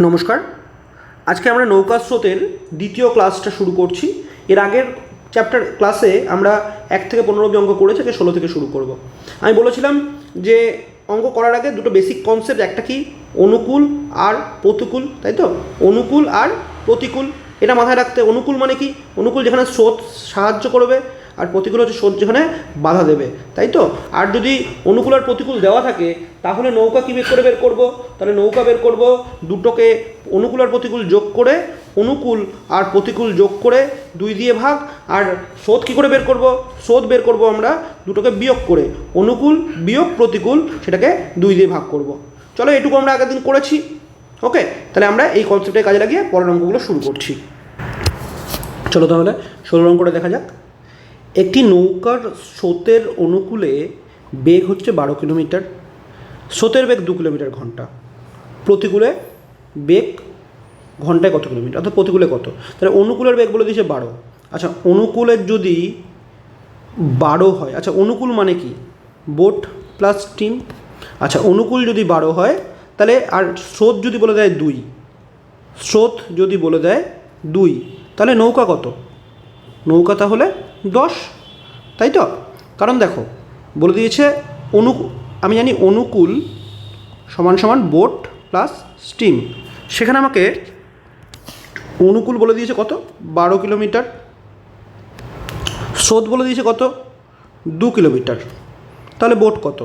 নমস্কার। আজকে আমরা নৌকা স্রোতের দ্বিতীয় ক্লাসটা শুরু করছি। এর আগের চ্যাপ্টার ক্লাসে আমরা 1 থেকে 15 অবধি অঙ্ক করেছি, 16 থেকে শুরু করব। আমি বলেছিলাম যে অঙ্ক করার আগে দুটো বেসিক কনসেপ্ট, একটা কি অনুকূল আর প্রতিকূল, তাই তো? অনুকূল আর প্রতিকূল এটা মাথায় রাখতে। অনুকূল মানে কি? অনুকূল যেখানে স্রোত সাহায্য করবে, আর প্রতিকূল হচ্ছে স্রোত যেখানে বাধা দেবে, তাই তো? আর যদি অনুকূল আর প্রতিকূল দেওয়া থাকে তাহলে নৌকা কী বের করব? তাহলে নৌকা বের করব দুটোকে অনুকূল আর প্রতিকূল যোগ করে, অনুকূল আর প্রতিকূল যোগ করে 2 দিয়ে ভাগ। আর স্রোত কী করে বের করব? স্রোত বের করব আমরা দুটোকে বিয়োগ করে, অনুকূল বিয়োগ প্রতিকূল, সেটাকে 2 দিয়ে ভাগ করব। চলো, এটুকু আমরা আগের দিন করেছি। ওকে, তাহলে আমরা এই কনসেপ্টে কাজে লাগিয়ে পরের অঙ্কগুলো শুরু করছি। চলো তাহলে 16 অঙ্কটা দেখা যাক। একটি নৌকার স্রোতের অনুকূলে বেগ হচ্ছে 12 কিলোমিটার, স্রোতের বেগ 2 কিলোমিটার ঘন্টা, প্রতিকূলে বেগ ঘন্টায় কত কিলোমিটার, অর্থাৎ প্রতিকূলে কত? তাহলে অনুকূলের বেগ বলে দিয়েছে 12। আচ্ছা, অনুকূলের যদি 12 হয়, আচ্ছা অনুকূল মানে কি? Boat plus steam. আচ্ছা, অনুকূল যদি 12 হয় তাহলে, আর স্রোত যদি বলে দেয় 2, স্রোত যদি বলে দেয় 2, তাহলে নৌকা কত? নৌকা তাহলে 10, তাই তো? কারণ দেখো বলে দিয়েছে আমি জানি অনুকূল সমান সমান বোট প্লাস স্টিম। সেখানে আমাকে অনুকূল বলে দিয়েছে কত? 12 কিলোমিটার। স্রোত বলে দিয়েছে কত? 2 কিলোমিটার। তাহলে বোট কত?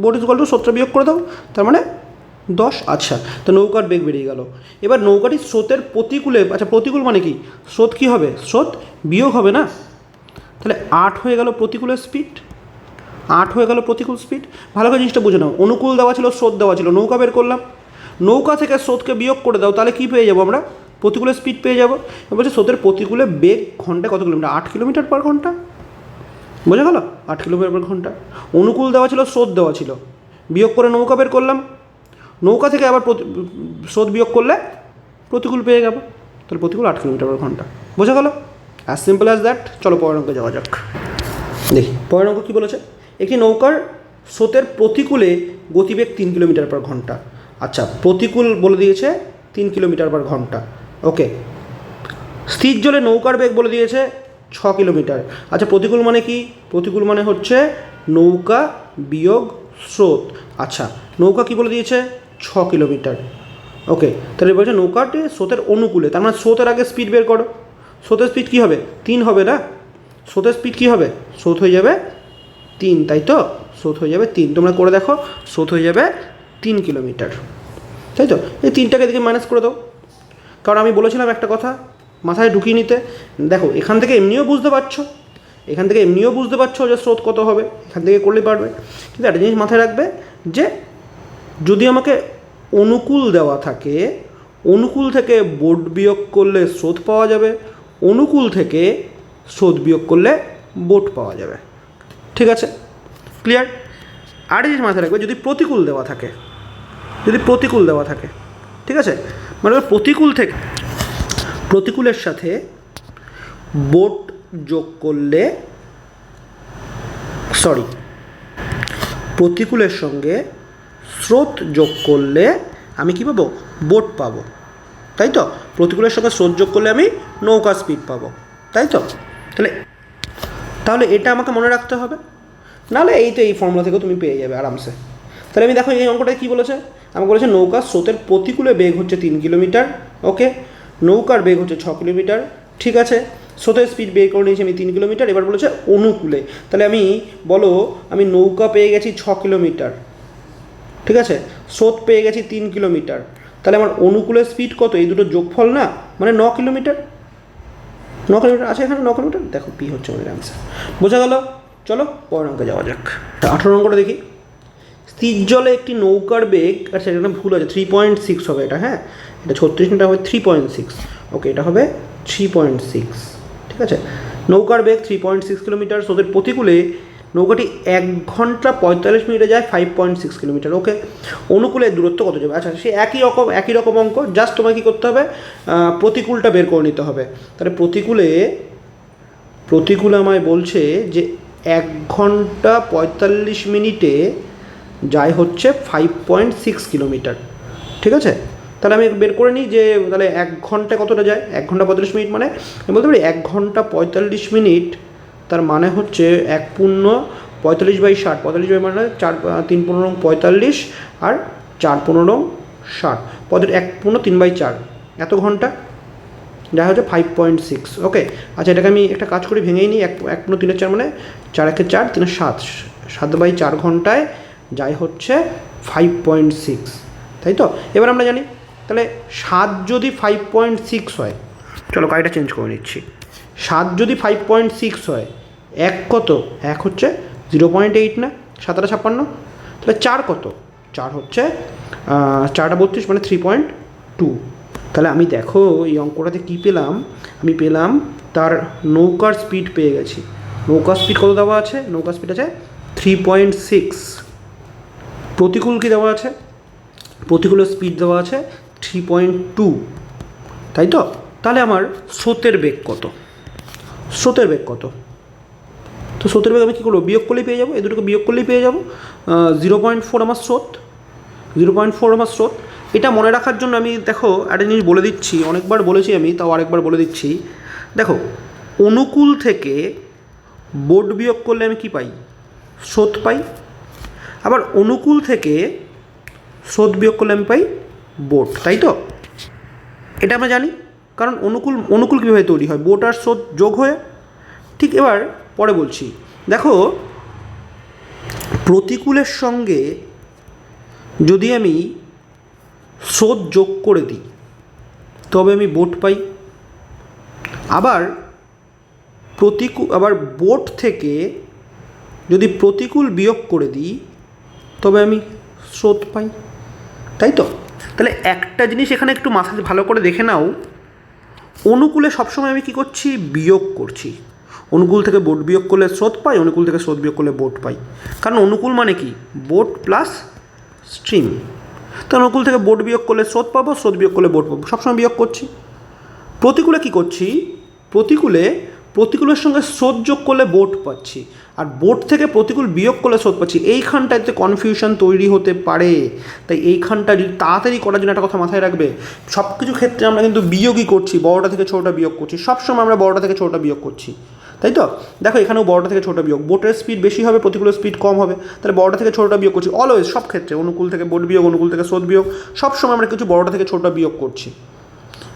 বোট ইকুয়াল টু স্রোতটা বিয়োগ করে দাও, তার মানে 10। আচ্ছা, তো নৌকার বেগ বেরিয়ে গেল। এবার নৌকাটি স্রোতের প্রতিকূলে, আচ্ছা প্রতিকূল মানে কি? স্রোত কী হবে? স্রোত বিয়োগ হবে না? তাহলে 8 হয়ে গেল প্রতিকূলের স্পিড, 8 হয়ে গেল প্রতিকূল স্পিড। ভালো করে জিনিসটা বুঝে নাও। অনুকূল দেওয়া ছিল, স্রোত দেওয়া ছিল, নৌকা বের করলাম। নৌকা থেকে স্রোতকে বিয়োগ করে দাও, তাহলে কী পেয়ে যাবো আমরা? প্রতিকূলের স্পিড পেয়ে যাবো। বলছে স্রোতের প্রতিকূলে বেগ ঘন্টায় কত কিলোমিটার? 8 কিলোমিটার পার ঘন্টা। বোঝা গেল? 8 কিলোমিটার পার ঘন্টা। অনুকূল দেওয়া ছিল, স্রোত দেওয়া ছিল, বিয়োগ করে নৌকা বের করলাম। নৌকা থেকে আবার স্রোত বিয়োগ করলে প্রতিকূল পেয়ে যাবো, তাহলে প্রতিকূল 8 কিলোমিটার পার ঘন্টা। বোঝা গেল? As simple as that. চলো পরের অঙ্কে যাওয়া যাক। দেখি পরের অঙ্ক কী বলেছে। একটি নৌকার স্রোতের প্রতিকূলে গতিবেগ 3 কিলোমিটার পার ঘন্টা। আচ্ছা, প্রতিকূল বলে দিয়েছে 3 কিলোমিটার পার ঘন্টা। ওকে, স্থির জলে নৌকার বেগ বলে দিয়েছে 6 কিলোমিটার। আচ্ছা, প্রতিকূল মানে কি? প্রতিকূল মানে হচ্ছে নৌকা বিয়োগ স্রোত। আচ্ছা, নৌকা কি বলে দিয়েছে? 6 কিলোমিটার। ওকে, তাহলে বলছে নৌকাটি স্রোতের অনুকূলে, তার মানে স্রোতের আগে স্পিড বের করো। স্রোতের স্পিড কী হবে? 3 হবে না? স্রোতের স্পিড কী হবে? স্রোত হয়ে যাবে 3, তাই তো? স্রোত হয়ে যাবে 3। তোমরা করে দেখো, স্রোত হয়ে যাবে 3 কিলোমিটার, তাই তো? এই 3টাকে দিকে মাইনাস করে দাও, কারণ আমি বলেছিলাম একটা কথা মাথায় ঢুকিয়ে নিতে। দেখো এখান থেকে এমনিও বুঝতে পারছো, এখান থেকে এমনিও বুঝতে পারছো যে স্রোত কত হবে, এখান থেকে করলেই পারবে। কিন্তু একটা জিনিস মাথায় রাখবে যে যদি আমাকে অনুকূল দেওয়া থাকে, অনুকূল থেকে বোট বিয়োগ করলে স্রোত পাওয়া যাবে, অনুকূল থেকে স্রোত বিয়োগ করলে বোট পাওয়া যাবে। ঠিক আছে, ক্লিয়ার? আর জিনিস মাথায় রাখবে, যদি প্রতিকূল দেওয়া থাকে, যদি প্রতিকূল দেওয়া থাকে, ঠিক আছে, মানে প্রতিকূল থেকে প্রতিকূলের সাথে বোট যোগ করলে, সরি, প্রতিকূলের সঙ্গে স্রোত যোগ করলে আমি কী পাবো? বোট পাবো, তাই তো? প্রতিকূলের সঙ্গে স্রোত যোগ করলে আমি নৌকা স্পিড পাবো, তাই তো? তাহলে এটা আমাকে মনে রাখতে হবে, নাহলে এই তো এই ফর্মুলা থেকেও তুমি পেয়ে যাবে আরামসে। তাহলে আমি দেখো এই অঙ্কটা কী বলেছে। আমাকে বলেছে নৌকার স্রোতের প্রতিকূলে বেগ হচ্ছে 3 কিলোমিটার। ওকে, নৌকার বেগ হচ্ছে 6 কিলোমিটার। ঠিক আছে, স্রোতের স্পিড বের করে নিয়েছি আমি 3 কিলোমিটার। এবার বলেছে অনুকূলে, তাহলে আমি বলো আমি নৌকা পেয়ে গেছি 6 কিলোমিটার, ঠিক আছে, স্রোত পেয়ে গেছি 3 কিলোমিটার। তাহলে আমার অনুকূলের স্পিড কত? এই দুটো যোগফল না, মানে 9 কিলোমিটার। 9 কিলোমিটার আছে এখানে, 9 কিলোমিটার। দেখো পি হচ্ছে আমাদের অ্যান্সার। বোঝা গেল? চলো পরের অঙ্কে যাওয়া যাক। 18 অঙ্কটা দেখি। স্থির জলে একটি নৌকার বেগ, আচ্ছা এখানে ভুল আছে, 3.6 হবে এটা। হ্যাঁ, এটা 36 মিটার হবে 3.6। ওকে, এটা হবে 3.6। ঠিক আছে, নৌকার বেগ 3.6 কিলোমিটার, স্রোতের প্রতিকূলে নৌকাটি 1 ঘন্টা 45 মিনিটে যায় 5.6 কিলোমিটার। ওকে, অনুকূলে দূরত্ব কত যাবে? আচ্ছা, সে একই রকম অঙ্ক, জাস্ট তোমায় কী করতে হবে? প্রতিকূলটা বের করে নিতে হবে। তাহলে প্রতিকূলে আমায় বলছে যে 1 ঘন্টা 45 মিনিটে যায় হচ্ছে 5.6 কিলোমিটার। ঠিক আছে, তাহলে আমি বের করে নিই যে তাহলে 1 ঘন্টা কতটা যায়, 1 ঘন্টা 45 মিনিট, মানে আমি বলতে পারি 1 ঘন্টা 45 মিনিট, তার মানে হচ্ছে 1×45/60, 45 মানে 4 3 15 45 আর 4 15 60, 1×3/4 এত ঘন্টা, যা হচ্ছে 5.6। ওকে, আচ্ছা এটাকে আমি একটা কাজ করে ভেঙেই নিই, 1×3/4 মানে 4 × 4 3 7, 7/4 ঘন্টায় যাই হচ্ছে 5.6, তাই তো। এবার আমরা জানি তাহলে 7 যদি 5.6 হয়, চলো কাইটা চেঞ্জ করে নিচ্ছি, 7 যদি 5.6 হয়, 1 কত, 1 হচ্ছে 0.8 না, 7 আর 56, তাহলে 4 কত, 4 হচ্ছে 4টা 32 মানে 3.2। তাহলে আমি দেখো এই অঙ্কটাতে কী পেলাম, আমি পেলাম তার নৌকার স্পিড পেয়ে গেছি। নৌকার স্পিড কত দেওয়া আছে, নৌকার স্পিড আছে 3.6। প্রতিকূল কি দেওয়া আছে, প্রতিকূলের স্পিড দেওয়া আছে 3.2, তাই তো। তাহলে আমার স্রোতের বেগ কত, স্রোতের বেগ কত, তো স্রোতের বেগ আমি কী করবো, বিয়োগ করলেই পেয়ে যাবো, এই দুটোকে বিয়োগ করলেই পেয়ে যাবো। 0.4 আমার স্রোত, 0.4 আমার স্রোত। এটা মনে রাখার জন্য আমি দেখো একটা জিনিস বলে দিচ্ছি, অনেকবার বলেছি আমি, তাও আরেকবার বলে দিচ্ছি। দেখো অনুকূল থেকে বোট বিয়োগ করলে আমি কি পাই, স্রোত পাই। আবার অনুকূল থেকে স্রোত বিয়োগ করলে আমি পাই বোট, তাই তো। এটা আমরা জানি, কারণ অনুকূল অনুকূল কীভাবে তৈরি হয়, বোট আর স্রোত যোগ হয়ে। ঠিক এবার পরে বলছি, দেখো প্রতিকূলের সঙ্গে যদি আমি স্রোত যোগ করে দিই তবে আমি বোট পাই। আবার আবার বোট থেকে যদি প্রতিকূল বিয়োগ করে দিই তবে আমি স্রোত পাই, তাই তো। তাহলে একটা জিনিস এখানে একটু মাথায় ভালো করে দেখে নাও, অনুকূলে সবসময় আমি কী করছি, বিয়োগ করছি। অনুকূল থেকে বোট বিয়োগ করলে স্রোত পাই, অনুকূল থেকে স্রোত বিয়োগ করলে বোট পাই, কারণ অনুকূল মানে কি, বোট প্লাস স্ট্রিম। তো অনুকূল থেকে বোট বিয়োগ করলে স্রোত পাবো, স্রোত বিয়োগ করলে বোট পাবো, সবসময় বিয়োগ করছি। প্রতিকূলে কী করছি, প্রতিকূলের সঙ্গে স্রোত যোগ করলে বোট পাচ্ছি, আর বোট থেকে প্রতিকূল বিয়োগ করলে স্রোত পাচ্ছি। এইখানটাতে কনফিউশন তৈরি হতে পারে, তাই এইখানটা যদি তাড়াতাড়ি করার জন্য একটা কথা মাথায় রাখবে, সব কিছু ক্ষেত্রে আমরা কিন্তু বিয়োগই করছি, বড়টা থেকে ছোটোটা বিয়োগ করছি, সবসময় আমরা বড়টা থেকে ছোটোটা বিয়োগ করছি, তাই তো। দেখো এখানেও বড়টা থেকে ছোটোটা বিয়োগ, বোটের স্পিড বেশি হবে, প্রতিকূলের স্পিড কম হবে, তাহলে বড়টা থেকে ছোটোটা বিয়োগ করছি অলওয়েজ, সব ক্ষেত্রে। অনুকূল থেকে বোট বিয়োগ, অনুকূল থেকে স্রোত বিয়োগ, সবসময় আমরা কিছু বড়টা থেকে ছোটোটা বিয়োগ করছি।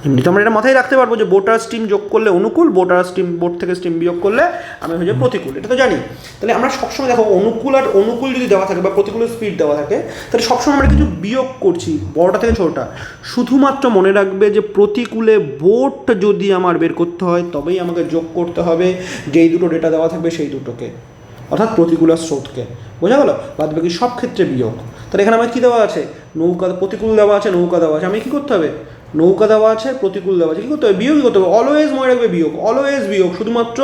এমনি তো আমরা এটা মাথায় রাখতে পারবো যে বোট আর স্টিম যোগ করলে অনুকূল, বোট থেকে স্টিম বিয়োগ করলে আমি হয়ে যাবে প্রতিকূল, এটা তো জানি। তাহলে আমরা সবসময় দেখো অনুকূল আর অনুকূল যদি দেওয়া থাকে বা প্রতিকূলের স্পিড দেওয়া থাকে, তাহলে সবসময় আমরা কিছু বিয়োগ করছি বড়টা থেকে ছোটোটা। শুধুমাত্র মনে রাখবে যে প্রতিকূলে বোট যদি আমার বের করতে হয় তবেই আমাকে যোগ করতে হবে যেই দুটো ডেটা দেওয়া থাকবে সেই দুটোকে, অর্থাৎ প্রতিকূল আর স্রোতকে। বোঝা গেল? বাদ বাকি সব ক্ষেত্রে বিয়োগ। তাহলে এখানে আমার কী দেওয়া আছে, নৌকা, প্রতিকূল দেওয়া আছে, নৌকা দেওয়া আছে, আমি কী করতে হবে, নৌকা দেওয়া আছে, প্রতিকূল দেওয়া আছে, কী করতে হবে, বিয়োগই করতে হবে। অলওয়েজ মনে রাখবে বিয়োগ, অলওয়েজ বিয়োগ। শুধুমাত্র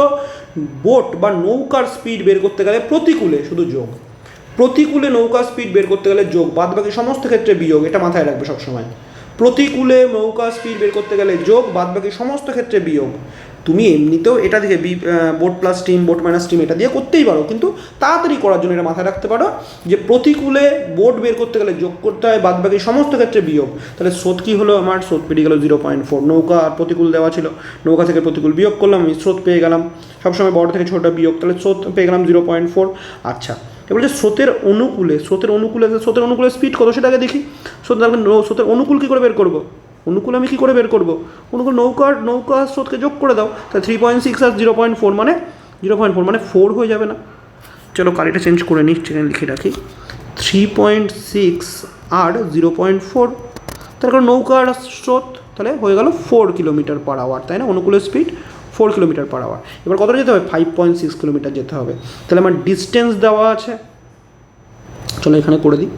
বোট বা নৌকার স্পিড বের করতে গেলে প্রতিকূলে শুধু যোগ, প্রতিকূলে নৌকার স্পিড বের করতে গেলে যোগ, বাদ বাকি সমস্ত ক্ষেত্রে বিয়োগ, এটা মাথায় রাখবে সবসময়। প্রতিকূলে নৌকার স্পিড বের করতে গেলে যোগ, বাদ বাকি সমস্ত ক্ষেত্রে বিয়োগ। তুমি এমনিতেও এটা থেকে boat plus steam, boat minus steam এটা দিয়ে করতেই পারো, কিন্তু তাড়াতাড়ি করার জন্য এটা মাথায় রাখতে পারো যে প্রতিকূলে বোট বের করতে গেলে যোগ করতে হয়, বাদ বাকি সমস্ত ক্ষেত্রে বিয়োগ। তাহলে স্রোত কী হলো, আমার স্রোত পেরিয়ে গেলো 0.4। নৌকা আর প্রতিকূল দেওয়া ছিল, নৌকা থেকে প্রতিকূল বিয়োগ করলাম, আমি স্রোত পেয়ে গেলাম। সবসময় বড় থেকে ছোটোটা বিয়োগ, তাহলে স্রোত পেয়ে গেলাম 0.4। আচ্ছা, এবার যে স্রোতের অনুকূলে স্পিড কত সেটা আগে দেখি। স্রোতের অনুকূল কী করে বের করবো, অনুকূল আমি কী করে বের করবো, অনুকূল নৌকা স্রোতকে যোগ করে দাও, তাহলে 3.6 আর 0.4 মানে 4 হয়ে যাবে না। চলো কালিটা চেঞ্জ করে নিই, সেখানে লিখে রাখি 3.6 আর 0.4, তার কারণ নৌকার স্রোত তাহলে হয়ে গেল 4 কিলোমিটার/আওয়ার, তাই না। অনুকূলের স্পিড 4 কিলোমিটার/আওয়ার। এবার কতটা যেতে হবে, 5.6 কিলোমিটার যেতে হবে। তাহলে আমার ডিস্টেন্স দেওয়া আছে, চলো এখানে করে দিই,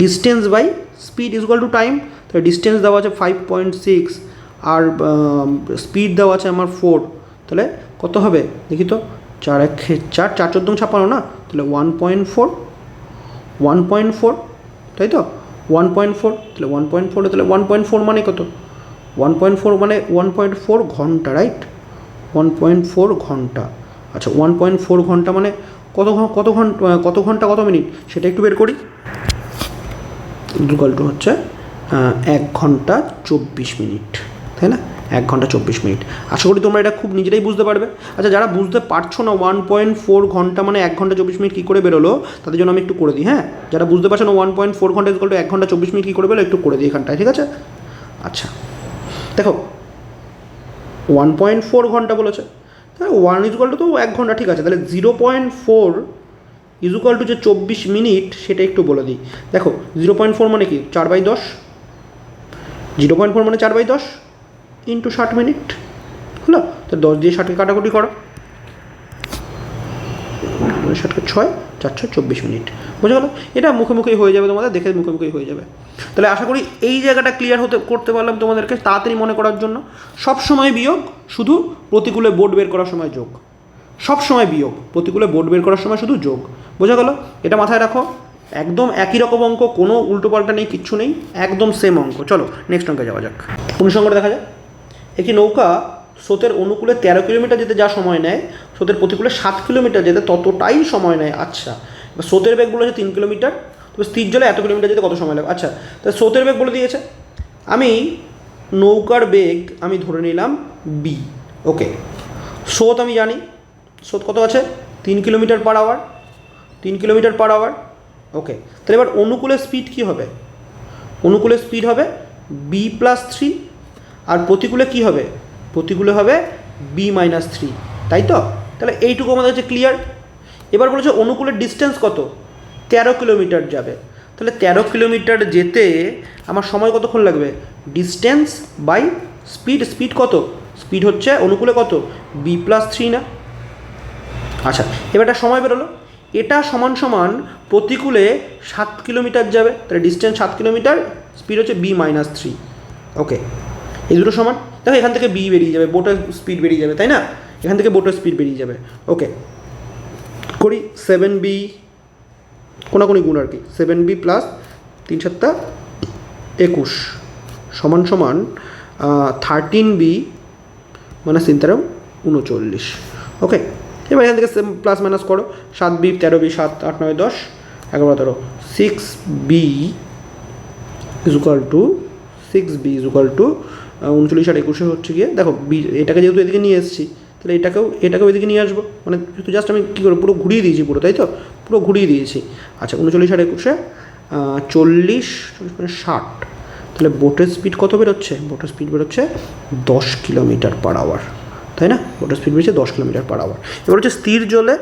distance by speed is equal to time. তাহলে ডিস্টেন্স দেওয়া আছে 5.6 আর স্পিড দেওয়া আছে আমার 4, তাহলে কত হবে দেখি তো, 4 × 4, 4 × 14 = 56 না, তাহলে 1.4, তাই তো 1.4। তাহলে 1.4 মানে কত, 1.4 মানে 1.4 ঘন্টা, রাইট, 1.4 ঘন্টা। আচ্ছা 1.4 ঘন্টা মানে কত ঘন্টা কত মিনিট সেটা একটু বের করি। ইকুয়াল টু হচ্ছে 1 ঘন্টা 24 মিনিট, তাই না? 1 ঘন্টা 24 মিনিট। আশা করি তোমরা এটা খুব নিজেরাই বুঝতে পারবে। আচ্ছা, যারা বুঝতে পারছো না 1.4 ঘন্টা মানে 1 ঘন্টা 24 মিনিট কী করে বেরোলো, তাদের জন্য আমি একটু করে দিই। হ্যাঁ, যারা বুঝতে পারছো না 1.4 ঘন্টা ইকুয়াল টু 1 ঘন্টা 24 মিনিট কী করে বেরোলো, একটু করে দিই এখানটায়, ঠিক আছে? আচ্ছা দেখো, 1.4 ঘন্টা বলেছে, তাহলে 1 ইকুয়াল টু তো 1 ঘন্টা, ঠিক আছে। তাহলে 0.4 ইকুয়াল টু যে 24 মিনিট সেটা একটু বলে দিই। দেখো 0.4 মানে কি, 4/10, 0.4 মানে 4/10 ইন্টু 60 মিনিট হলো। তো 10 দিয়ে 60কে কাটাকুটি করো, 60কে 6, 4 6 24 মিনিট, বুঝে গেলো? এটা মুখে মুখেই হয়ে যাবে, তোমাদের দেখে মুখে মুখেই হয়ে যাবে। তাহলে আশা করি এই জায়গাটা ক্লিয়ার করতে পারলাম তোমাদেরকে তাড়াতাড়ি মনে করার জন্য। সব সময় বিয়োগ, শুধু প্রতিকূলে বোর্ড বের করার সময় যোগ। সব সময় বিয়োগ, প্রতিকূলে বোর্ড বের করার সময় শুধু যোগ, বোঝা গেল? এটা মাথায় রাখো, একদম একই রকম অঙ্ক, কোনো উল্টোপাল্টা নেই, কিচ্ছু নেই, একদম সেম অঙ্ক। চলো নেক্সট অঙ্কে যাওয়া যাক। অনুসঙ্গটা দেখা যায়। একটি নৌকা স্রোতের অনুকূলে 13 কিলোমিটার যেতে যা সময় নেয়, স্রোতের প্রতিকূলে 7 কিলোমিটার যেতে ততটাই সময় নেয়। আচ্ছা, এবার স্রোতের বেগ বলেছে 3 কিলোমিটার, তবে স্থির জলে এত কিলোমিটার যেতে কত সময় লাগে? আচ্ছা, তাহলে স্রোতের বেগ বলে দিয়েছে, আমি নৌকার বেগ আমি ধরে নিলাম বি। ওকে, স্রোত আমি জানি, স্রোত কত আছে, 3 kilometre per hour, 3 kilometre per hour. Okay, তাহলে এবার অনুকূলের স্পিড কী হবে? অনুকূলের স্পিড হবে b+3, আর প্রতিকূলে কী হবে? প্রতিকূলে হবে b-3, তাই তো? তাহলে এইটুকু আমাদের হচ্ছে ক্লিয়ার। এবার বলেছে অনুকূলের ডিস্টেন্স কত, 13 কিলোমিটার যাবে। তাহলে 13 কিলোমিটার যেতে আমার সময় কতক্ষণ লাগবে? ডিস্টেন্স বাই স্পিড, স্পিড কত? স্পিড হচ্ছে অনুকূলে কত, b+3 না? আচ্ছা, এবার একটা সময় বেরোলো, এটা সমান সমান প্রতিকূলে 7 কিলোমিটার যাবে, তাহলে ডিস্টেন্স 7 কিলোমিটার, স্পিড হচ্ছে b-3। ওকে, এই দুটো সমান। দেখো এখান থেকে বি বেরিয়ে যাবে, বোটের স্পিড বেরিয়ে যাবে, তাই না? এখান থেকে বোটের স্পিড বেরিয়ে যাবে। ওকে, করি 7b কোনাকুনি গুণ আর কি, 7b প্লাস 3 7 21 সমান সমান 13b মানে 39। ওকে, এবার এখান থেকে প্লাস মাইনাস করো, 7b 13b 7 8 9 10 11 13, 6b equal to 39 আর 21 হচ্ছে গিয়ে, দেখো বি এটাকে যেহেতু এদিকে নিয়ে এসেছি, তাহলে এটাকেও এদিকে নিয়ে আসবো, মানে যেহেতু জাস্ট আমি কী করবো, পুরো ঘুরিয়ে দিয়েছি পুরো, তাই তো? পুরো ঘুরিয়ে দিয়েছি। আচ্ছা, 39 আর 21 40 মানে 60, তাহলে বোটের স্পিড কত বেরোচ্ছে? বোটের স্পিড বেরোচ্ছে 10 কিলোমিটার পার আওয়ার, তাই না? বোটের স্পিড বেরোচ্ছে 10 কিলোমিটার পার আওয়ার। এবার হচ্ছে স্থির জলে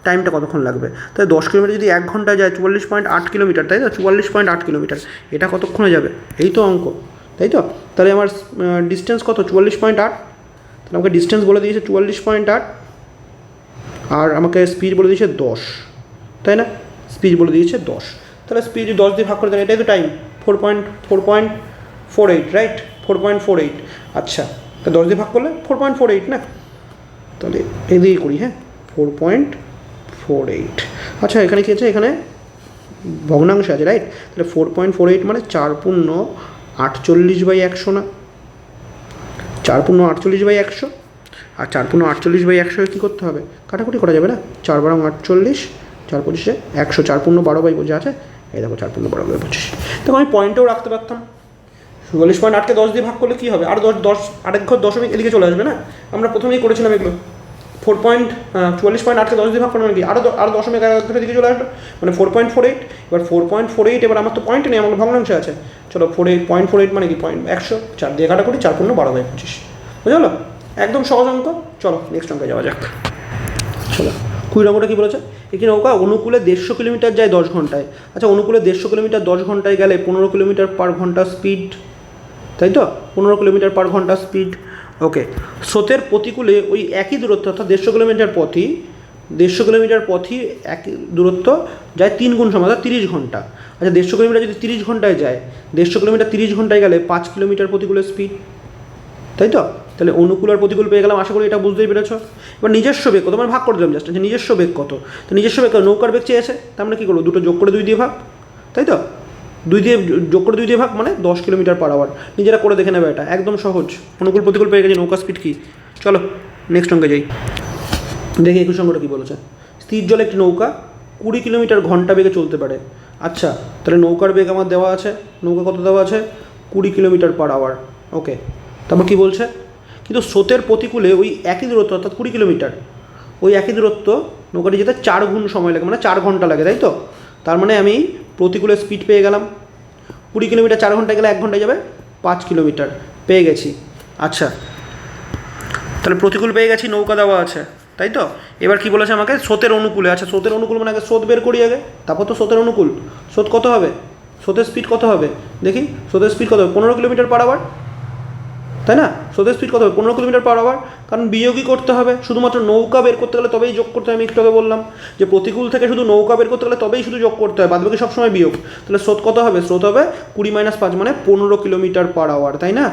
টাইমটা কতক্ষণ লাগবে? তাই 10 কিলোমিটার যদি 1 ঘন্টায় যায় 44.8 কিলোমিটার, তাই তো? 44.8 কিলোমিটার, এটা কতক্ষণে যাবে? এই তো অঙ্ক, তাই তো? তাহলে আমার ডিস্টেন্স কত, 44.8, তাহলে আমাকে ডিস্টেন্স বলে দিয়েছে 44.8, আর আমাকে স্পিড বলে দিয়েছে 10, তাই না? স্পিড বলে দিয়েছে 10, তাহলে স্পিড 10 দিয়ে ভাগ করে দেন, এটাই তো টাইম, 4.48, রাইট? 4.48। আচ্ছা, তা 10 দিয়ে ভাগ করলে 4.48 না? তাহলে এদিকে করি, হ্যাঁ, 4.48। আচ্ছা, এখানে কী আছে? এখানে ভগ্নাংশ আছে, রাইট? তাহলে 4.48 মানে 4×48/100 না? 4×48/100, আর 4×48/100 কী করতে হবে? কাটাকুটি করা যাবে না? 4×48, 4×25 100, 4×12/25 আছে, এই দেখো 4×12/25। দেখো আমি পয়েন্টেও রাখতে পারতাম, 44.8কে 10 দিয়ে ভাগ করলে কী হবে? আর 10 আরেক ঘর দশমিক এদিকে চলে আসবে না? আমরা প্রথমেই করেছিলাম এগুলো, 44.8কে 10 দিয়ে ভাগ করলে মানে কি আরও দশমিক ঘরের দিকে চলে আসবে, মানে 4.48। এবার 4.48, এবার আমার তো পয়েন্ট নেই, আমার ভগ্নাংশ আছে। চলো 0.48 মানে কি 100, 4 দিয়ে কাটাকুটি, 4×12/25, বুঝে গেলো? একদম সহজ অঙ্ক। চলো নেক্সট অঙ্কে যাওয়া যাক। চলো 20 নম্বরটা কী বলেছে? একটি নৌকা অনুকূলে 150 কিলোমিটার যায় 10 ঘন্টায়। আচ্ছা, অনুকূলে 150 কিলোমিটার 10 ঘন্টায় গেলে 15 কিলোমিটার পার ঘন্টা স্পিড, তাই তো? 15 কিলোমিটার পার ঘন্টা স্পিড। ওকে, স্রোতের প্রতিকূলে ওই একই দূরত্ব, অর্থাৎ 150 কিলোমিটার পথই একই দূরত্ব যায় 3 গুণ সময়, অর্থাৎ 30 ঘন্টা। আচ্ছা, 150 কিলোমিটার যদি 30 ঘন্টায় যায়, 150 কিলোমিটার 30 ঘন্টায় গেলে 5 কিলোমিটার প্রতিকূলের স্পিড, তাই তো? তাহলে অনুকূল আর প্রতিকূল পেয়ে গেলাম, আশা করি এটা বুঝতেই পেরেছ। এবার নিজস্ব বেগ কত, মানে ভাগ করে দিলাম জাস্ট, নিজস্ব বেগ কত? তো নিজস্ব বেগ নৌকার বেগ চেয়েছে, তার মানে কী করবো, দুটো যোগ করে 2 দিয়ে ভাগ, তাই তো? 2 দিয়ে যোগ করে 2 দিয়ে ভাগ মানে 10 কিলোমিটার পার আওয়ার। নিজেরা করে দেখে নেবে, এটা একদম সহজ। অনুকূল প্রতিকূল পেয়ে গেছে, নৌকা স্পিড কী। চলো নেক্সট অঙ্কে যাই, দেখি 21 নম্বরটা কী বলেছে। স্থির জলে একটি নৌকা 20 কিলোমিটার ঘন্টা বেগে চলতে পারে। আচ্ছা, তাহলে নৌকার বেগ আমার দেওয়া আছে, নৌকা কত দেওয়া আছে 20 কিলোমিটার/আওয়ার। ওকে, তারপর কী বলছে, কিন্তু স্রোতের প্রতিকূলে ওই একই দূরত্ব অর্থাৎ 20 কিলোমিটার, ওই একই দূরত্ব নৌকাটি যেতে 4 গুণ সময় লাগে, মানে 4 ঘন্টা লাগে, তাই তো? তার মানে আমি প্রতিকূলে স্পিড পেয়ে গেলাম 20 কিলোমিটার, 4 ঘন্টায় গেলে 1 ঘন্টায় যাবে 5 কিলোমিটার, পেয়ে গেছি। আচ্ছা, তাহলে প্রতিকূল পেয়ে গেছি, নৌকা দেওয়া আছে, তাই তো? এবার কি বলেছে আমাকে, স্রোতের অনুকূলে। আচ্ছা, স্রোতের অনুকূল মানে আগে স্রোত বের করি আগে, তারপর তো স্রোতের অনুকূল। স্রোত কত হবে, স্রোতের স্পিড কত হবে দেখি, স্রোতের স্পিড কত হবে 15 কিলোমিটার/আওয়ার, তাই না? স্রোতের স্পিড কত হবে 15 কিলোমিটার/আওয়ার, কারণ বিয়োগই করতে হবে, শুধুমাত্র নৌকা বের করতে গেলে তবেই যোগ করতে হবে। আমি একটু আগে বললাম যে প্রতিকূল থেকে শুধু নৌকা বের করতে গেলে তবেই শুধু যোগ করতে হয়, বাদবাকি সবসময় বিয়োগ। তাহলে স্রোত কত হবে, স্রোত হবে 20 - 5 মানে 15 কিলোমিটার/আওয়ার, তাই না?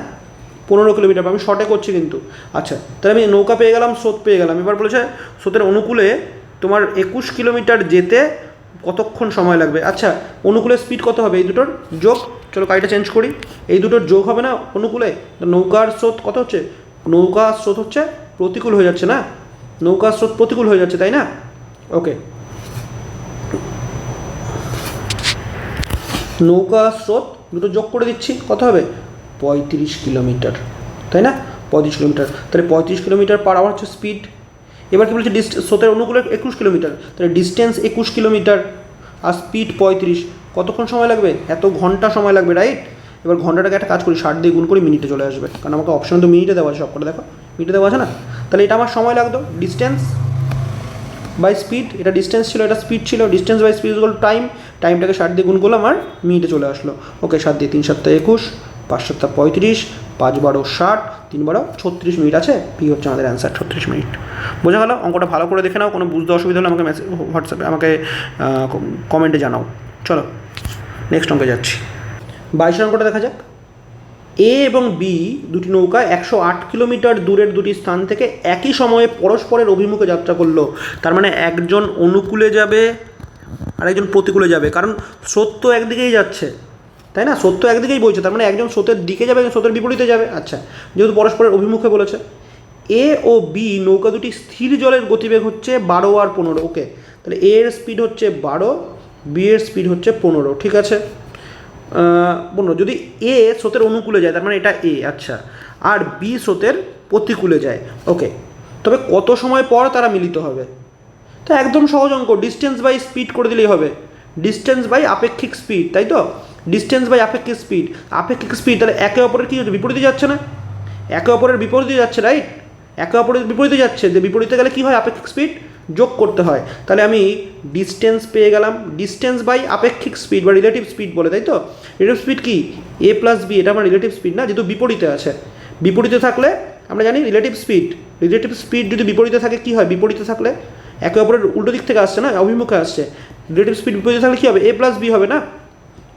15 কিলোমিটার, আমি শর্টে করছি কিন্তু। আচ্ছা, তাহলে আমি নৌকা পেয়ে গেলাম, স্রোত পেয়ে গেলাম। এবার বলেছে স্রোতের অনুকূলে তোমার 21 কিলোমিটার যেতে কতক্ষণ সময় লাগবে। আচ্ছা, অনুকূলের স্পিড কত হবে, এই দুটোর যোগ, চলো গাড়িটা চেঞ্জ করি, এই দুটোর যোগ হবে না অনুকূলে। নৌকার স্রোত কত হচ্ছে, নৌকা স্রোত হচ্ছে প্রতিকূল হয়ে যাচ্ছে না, নৌকার স্রোত প্রতিকূল হয়ে যাচ্ছে, তাই না? ওকে, নৌকা স্রোত দুটো যোগ করে দিচ্ছি, কত হবে 35 কিলোমিটার, তাই না? 35 কিলোমিটার, তাহলে 35 কিলোমিটার/আওয়ার হচ্ছে স্পিড। এবার কি বলছে, স্রোতের অনুকূলে 21 কিলোমিটার, তাহলে ডিস্টেন্স 21 কিলোমিটার আর স্পিড 35, কতক্ষণ সময় লাগবে, এত ঘন্টা সময় লাগবে, রাইট? এবার ঘন্টাটাকে একটা কাজ করি, 60 দিয়ে গুণ করি, মিনিটে চলে আসবে, কারণ আমাকে অপশন তো মিনিটে দেওয়া আছে, সব করে দেখো মিনিটে দেওয়া আছে না। তাহলে এটা আমার সময় লাগতো, ডিস্টেন্স বাই স্পিড, এটা ডিস্টেন্স ছিল, এটা স্পিড ছিল, distance by speed equal time, টাইমটাকে 60 দিয়ে গুণ করলাম আর মিনিটে চলে আসলো। ওকে, 7 দিয়ে 3 × 7 = 21, 5 × 7 = 35, 5 × 12 = 60, 3 × 12 = 36 মিনিট আছে। পি হচ্ছে আমাদের অ্যান্সার, 36 মিনিট। বোঝা গেল? অঙ্কটা ভালো করে দেখে নাও, কোনো বুঝতে অসুবিধা হলে আমাকে হোয়াটসঅ্যাপে আমাকে কমেন্টে জানাও। চলো নেক্সট অঙ্কে যাচ্ছি। 22 অঙ্কটা দেখা যাক। এ এবং বি দুটি নৌকা 108 কিলোমিটার দূরের দুটি স্থান থেকে একই সময়ে পরস্পরের অভিমুখে যাত্রা করলো। তার মানে একজন অনুকূলে যাবে আর একজন প্রতিকূলে যাবে, কারণ স্রোত তো একদিকেই যাচ্ছে, তাই না? স্রোত তো একদিকেই বইছে, তার মানে একজন স্রোতের দিকে যাবে, একজন স্রোতের বিপরীতে যাবে। আচ্ছা, যেহেতু পরস্পরের অভিমুখে বলেছে, এ ও বি নৌকা দুটি স্থির জলের গতিবেগ হচ্ছে 12 আর 15। ওকে, তাহলে এ এর স্পিড হচ্ছে 12, বি এর স্পিড হচ্ছে 15, ঠিক আছে? 15, যদি এ স্রোতের অনুকূলে যায় তার মানে এটা এ, আচ্ছা, আর বি স্রোতের প্রতিকূলে যায়। ওকে, তবে কত সময় পর তারা মিলিত হবে? তো একদম সহজ অঙ্ক, ডিস্টেন্স বাই স্পিড করে দিলেই হবে, ডিস্টেন্স বাই আপেক্ষিক স্পিড, তাই তো? ডিস্টেন্স বাই আপেক্ষিক স্পিড, আপেক্ষিক স্পিড, তাহলে একে অপরের কি বিপরীতে যাচ্ছে না, একে অপরের বিপরীতে যাচ্ছে, রাইট? একে অপরের বিপরীতে যাচ্ছে, যে বিপরীতে গেলে কি হয়, আপেক্ষিক স্পিড যোগ করতে হয়। তাহলে আমি ডিস্টেন্স পেয়ে গেলাম, ডিস্টেন্স বাই আপেক্ষিক স্পিড বা রিলেটিভ স্পিড বলে, তাই তো? রিলেটিভ স্পিড কি, এ প্লাস বি, এটা আমার রিলেটিভ স্পিড না, যেহেতু বিপরীতে আছে। বিপরীতে থাকলে আমরা জানি রিলেটিভ স্পিড যদি বিপরীতে থাকে কি হয়, বিপরীতে থাকলে একে অপরের উল্টো দিক থেকে আসছে না, অভিমুখে আসছে, রিলেটিভ স্পিড বিপরীতে থাকলে কী হবে, এ প্লাস বি হবে না,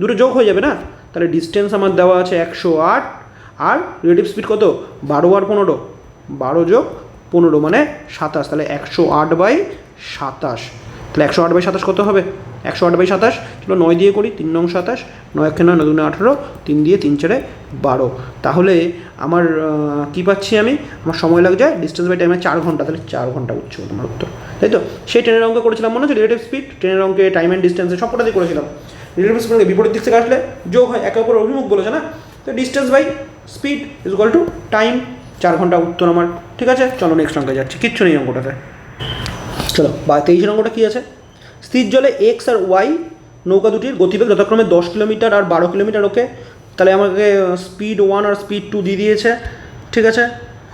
দুটো যোগ হয়ে যাবে না। তাহলে ডিস্টেন্স আমার দেওয়া আছে 108, আর রিলেটিভ স্পিড কত 12 আর 15, 12 যোগ 15 মানে 27, তাহলে 108/27। তাহলে 108/27 কত হবে, 108/27, চলো 9 দিয়ে করি, 3 9 27, 9 1 9 9 2 18, 3 দিয়ে 3 4 12। তাহলে আমার কী পাচ্ছি আমি, আমার সময় লাগে যায় ডিস্টেন্স বাই টাইমে 4 ঘন্টা, তাহলে 4 ঘন্টা উঠছে তোমার উত্তর, তাই তো? সেই ট্রেনের অঙ্কে করেছিলাম মনে হচ্ছে, রিলেটিভ স্পিড ট্রেনের অঙ্কে, টাইম অ্যান্ড ডিস্টেন্সে সবকটা দিয়ে করেছিলাম। রিলেটিভ স্পিড বিপরীত দিক থেকে আসলে যোগ হয়, একে অপরের অভিমুখ বলেছে না, তো distance by speed is equal to time, 4 ঘন্টা উত্তর আমার, ঠিক আছে? চলো নেক্সট অঙ্কে যাচ্ছি, কিচ্ছু নেই অঙ্কটাতে। চলো 23 অঙ্কটা কী আছে, স্থির জলে এক্স আর ওয়াই নৌকা দুটির গতিবেগ যথাক্রমে 10 কিলোমিটার আর 12 কিলোমিটার। ওকে, তাহলে আমাকে স্পিড 1 আর স্পিড 2 দিয়ে দিয়েছে, ঠিক আছে,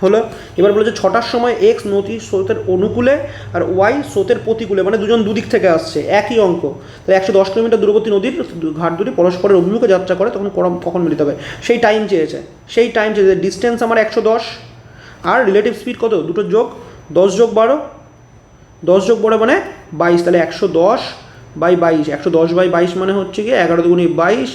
হলো। এবার বলেছে 6টার সময় এক্স নদীর স্রোতের অনুকূলে আর ওয়াই স্রোতের প্রতিকূলে, মানে দুজন দুদিক থেকে আসছে, একই অঙ্ক। তাহলে 110 কিলোমিটার দূরবর্তী নদীর ঘাট দুটি পরস্পরের অভিমুখে যাত্রা করে, তখন কখন মিলিত হবে, সেই টাইম চেয়েছে, ডিস্টেন্স আমার 110 আর রিলেটিভ স্পিড কত, দুটো যোগ, 10 যোগ 12, 10 যোগ 12 মানে 22, তাহলে 110/22, 110/22 মানে হচ্ছে কি 11 × 2 = 22,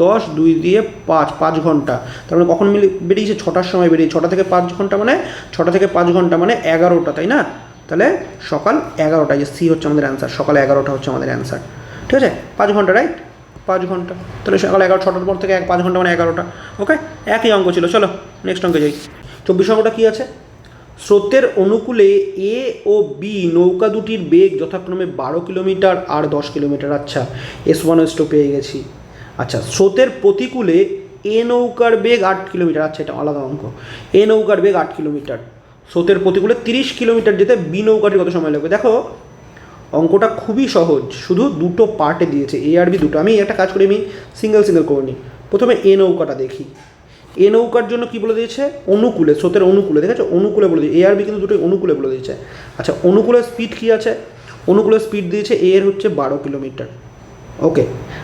10 2 দিয়ে 5 ঘন্টা। তার মানে কখন বেরিয়েছে, 6টার সময় বেরিয়ে, 6টা থেকে 5 ঘন্টা মানে 6টা থেকে 5 ঘন্টা মানে 11টা, তাই না? তাহলে সকাল 11টা, যে সি হচ্ছে আমাদের অ্যান্সার, সকাল 11টা হচ্ছে আমাদের অ্যান্সার, ঠিক আছে? 5 ঘন্টা, রাইট? 5 ঘন্টা, তাহলে সকাল 11, 6টার পর থেকে 5 ঘন্টা মানে 11টা। ওকে, একই অঙ্ক ছিল। চলো নেক্সট অঙ্কে যাই। 24 অঙ্কটা কী আছে, স্রোতের অনুকূলে এ ও বি নৌকা দুটির বেগ যথাক্রমে 12 কিলোমিটার আর 10 কিলোমিটার। আচ্ছা, S1 S2 পেয়ে গেছি। আচ্ছা, স্রোতের প্রতিকূলে এ নৌকার বেগ 8 কিলোমিটার। আচ্ছা, এটা আলাদা অঙ্ক। এ নৌকার বেগ 8 কিলোমিটার, স্রোতের প্রতিকূলে 30 কিলোমিটার যেতে বি নৌকাটি কত সময় লাগবে? দেখো অঙ্কটা খুবই সহজ, শুধু দুটো পার্টে দিয়েছে, এ আর বি দুটো। আমি একটা কাজ করি, আমি সিঙ্গেল করে নিই। প্রথমে এ নৌকাটা দেখি। এ নৌকার জন্য কি বলে দিয়েছে? অনুকূলে, স্রোতের অনুকূলে। দেখেছো, অনুকূলে বলে দিয়েছে। এ আর বি কিন্তু দুটোই অনুকূলে বলে দিয়েছে। আচ্ছা, অনুকূলের স্পিড কী আছে? অনুকূলের স্পিড দিয়েছে এ এর হচ্ছে 12 কিলোমিটার। ওকে,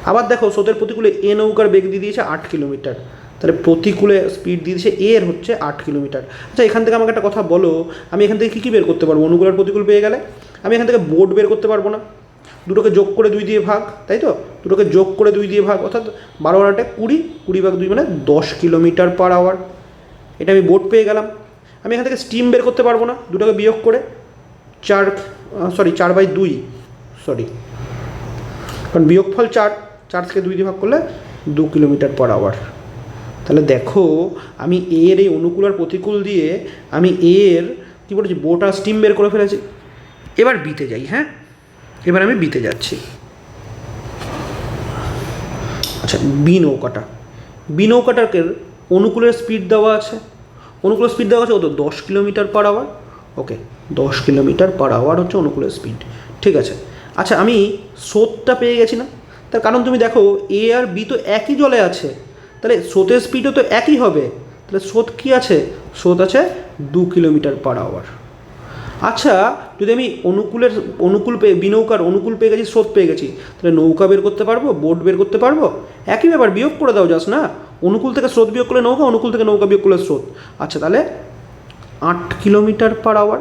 আবার দেখো স্রোতের প্রতিকূলে এ নৌকার বেগ দিয়ে দিয়েছে 8 কিলোমিটার। তাহলে প্রতিকূলে স্পিড দিয়ে দিয়েছে এ এর হচ্ছে 8 কিলোমিটার। আচ্ছা, এখান থেকে আমাকে একটা কথা বলো, আমি এখান থেকে কী কী বের করতে পারবো? অনুকূল আর প্রতিকূল পেয়ে গেলে আমি এখান থেকে বোট বের করতে পারবো না? দুটোকে যোগ করে 2 দিয়ে ভাগ, তাই তো? দুটোকে যোগ করে 2 দিয়ে ভাগ, অর্থাৎ 12 আর 8 20, 20 ভাগ 2 মানে 10 কিলোমিটার পার আওয়ার। এটা আমি বোট পেয়ে গেলাম। আমি এখান থেকে স্টিম বের করতে পারবো না? দুটোকে বিয়োগ করে 4/2, কারণ বিয়োগফল 4 থেকে 2 দিয়ে ভাগ করলে 2 কিলোমিটার পার আওয়ার। তাহলে দেখো আমি এর এই অনুকূল আর প্রতিকূল দিয়ে আমি এর কী বলেছি, বোট আর স্টিম বের করে ফেলেছি। এবার বিতে যাই। হ্যাঁ, এবার আমি বিতে যাচ্ছি। আচ্ছা, বি নৌকাটাকে অনুকূলের স্পিড দেওয়া আছে। অনুকূলের স্পিড দেওয়া আছে কত? 10 কিলোমিটার পার আওয়ার। ওকে, 10 কিলোমিটার পার আওয়ার হচ্ছে অনুকূলের স্পিড। ঠিক আছে। আচ্ছা, আমি স্রোতটা পেয়ে গেছি না? তার কারণ তুমি দেখো এ আর বি তো একই জলে আছে, তাহলে স্রোতের স্পিডও তো একই হবে। তাহলে স্রোত কী আছে? স্রোত আছে 2 কিলোমিটার পার আওয়ার। আচ্ছা, যদি আমি অনুকূল পেয়ে বিনৌকার অনুকূল পেয়ে গেছি, স্রোত পেয়ে গেছি, তাহলে নৌকা বের করতে পারবো, বোট বের করতে পারবো? একই ব্যাপার, বিয়োগ করে দাও জাস্ট না। অনুকূল থেকে স্রোত বিয়োগ করলে নৌকা, অনুকূল থেকে নৌকা বিয়োগ করলে স্রোত। আচ্ছা, তাহলে 8 কিলোমিটার পার আওয়ার।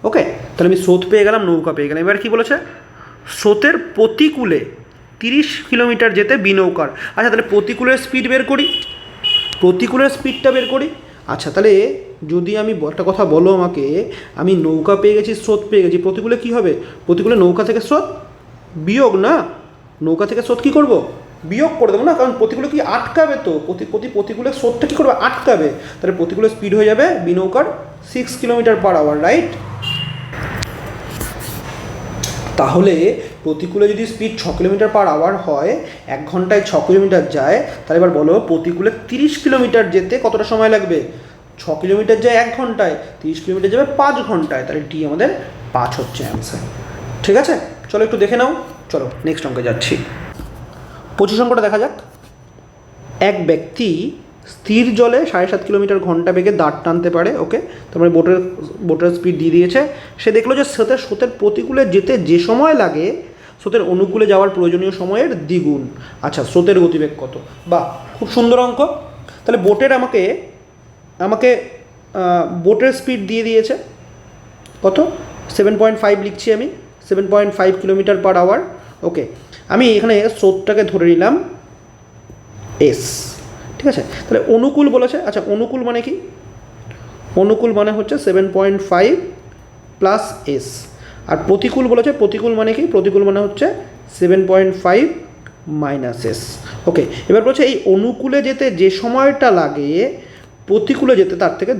ওকে, তাহলে আমি স্রোত পেয়ে গেলাম, নৌকা পেয়ে গেলাম। এবার কী বলেছে? স্রোতের প্রতিকূলে 30 কিলোমিটার যেতে বিনৌকার। আচ্ছা, তাহলে প্রতিকূলের স্পিড বের করি, প্রতিকূলের স্পিডটা বের করি। আচ্ছা, তাহলে যদি আমি একটা কথা বলো আমাকে, আমি নৌকা পেয়ে গেছি, স্রোত পেয়ে গেছি, প্রতিকূলে কী হবে? প্রতিকূলে নৌকা থেকে স্রোত বিয়োগ না, নৌকা থেকে স্রোত কী করবো? বিয়োগ করে দেবো না, কারণ প্রতিকূলে কি আটকাবে তো, প্রতিকূলের স্রোতটা কী করবে? আটকাবে। তাহলে প্রতিকূলের স্পিড হয়ে যাবে বিনৌকার 6 কিলোমিটার পার আওয়ার, রাইট? তাহলে প্রতিকূলে যদি স্পিড 6 কিলোমিটার পার আওয়ার হয়, 1 ঘন্টায় 6 কিলোমিটার যায়, তাহলে এবার বলো প্রতিকূলে 30 কিলোমিটার যেতে কতটা সময় লাগবে? 6 কিলোমিটার যায় 1 ঘন্টায়, 30 কিলোমিটার যাবে 5 ঘন্টায়। তাহলে ডি আমাদের 5 হচ্ছে অ্যান্সার। ঠিক আছে, চলো একটু দেখে নাও। চলো নেক্সট অঙ্কে যাচ্ছি। 25 অঙ্কটা দেখা যাক। এক ব্যক্তি স্থির জলে 7.5 কিলোমিটার ঘন্টা বেগে দাঁড় টানতে পারে। ওকে, তারপরে বোটের স্পিড দিয়ে দিয়েছে। সে দেখলো যে স্রোতের প্রতিকূলে যেতে যে সময় লাগে, স্রোতের অনুকূলে যাওয়ার প্রয়োজনীয় সময়ের দ্বিগুণ। আচ্ছা, স্রোতের গতিবেগ কত? বা খুব সুন্দর অঙ্ক। তাহলে আমাকে বোটের স্পিড দিয়ে দিয়েছে কত? 7.5 লিখছি আমি, 7.5 কিলোমিটার পার আওয়ার। ওকে, আমি এখানে স্রোতটাকে ধরে নিলাম এস। ঠিক আছে, তাহলে অনুকূল বলেছে। আচ্ছা, অনুকূল মানে কি? অনুকূল মানে হচ্ছে 7.5 প্লাস এস। আর প্রতিকূল বলেছে, প্রতিকূল মানে কি? প্রতিকূল মানে হচ্ছে 7.5 মাইনাস এস। ওকে, এবার বলছে এই অনুকূলে যেতে যে সময়টা লাগে, প্রতিকূলে যেতে তার থেকে